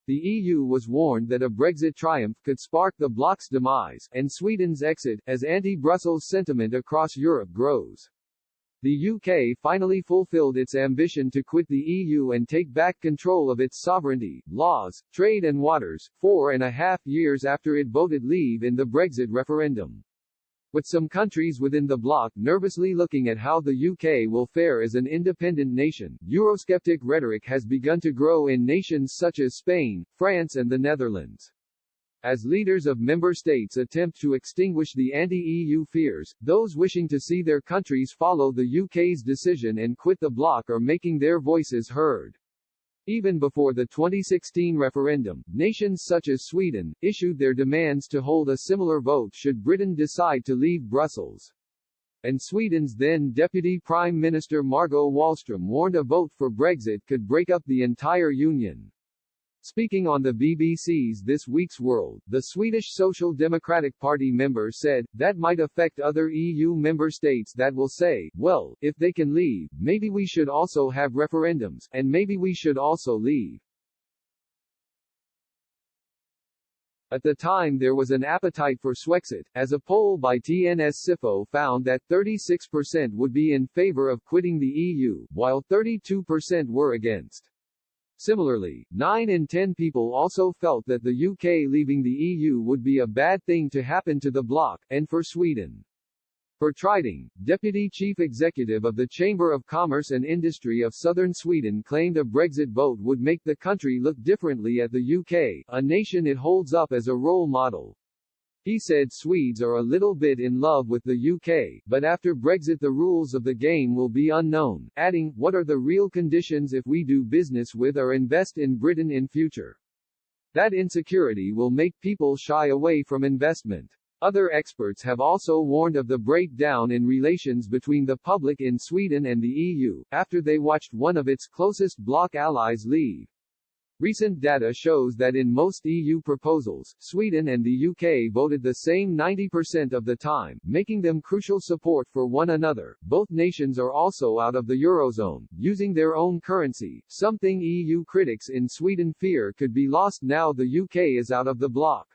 The EU was warned that a Brexit triumph could spark the bloc's demise, and Sweden's exit, as anti-Brussels sentiment across Europe grows. The UK finally fulfilled its ambition to quit the EU and take back control of its sovereignty, laws, trade and waters, 4.5 years after it voted leave in the Brexit referendum. With some countries within the bloc nervously looking at how the UK will fare as an independent nation, Eurosceptic rhetoric has begun to grow in nations such as Spain, France and the Netherlands. As leaders of member states attempt to extinguish the anti-EU fears, those wishing to see their countries follow the UK's decision and quit the bloc are making their voices heard. Even before the 2016 referendum, nations such as Sweden issued their demands to hold a similar vote should Britain decide to leave Brussels. And Sweden's then Deputy Prime Minister Margot Wallström warned a vote for Brexit could break up the entire union. Speaking on the BBC's This Week's World, the Swedish Social Democratic Party member said, that might affect other EU member states that will say, well, if they can leave, maybe we should also have referendums, and maybe we should also leave. At the time there was an appetite for Swexit, as a poll by TNS Sifo found that 36% would be in favor of quitting the EU, while 32% were against. Similarly, 9 in 10 people also felt that the UK leaving the EU would be a bad thing to happen to the bloc, and for Sweden. Per Triding, Deputy Chief Executive of the Chamber of Commerce and Industry of Southern Sweden claimed a Brexit vote would make the country look differently at the UK, a nation it holds up as a role model. He said Swedes are a little bit in love with the UK, but after Brexit the rules of the game will be unknown, adding, what are the real conditions if we do business with or invest in Britain in future? That insecurity will make people shy away from investment. Other experts have also warned of the breakdown in relations between the public in Sweden and the EU, after they watched one of its closest bloc allies leave. Recent data shows that in most EU proposals, Sweden and the UK voted the same 90% of the time, making them crucial support for one another. Both nations are also out of the Eurozone, using their own currency, something EU critics in Sweden fear could be lost now the UK is out of the bloc.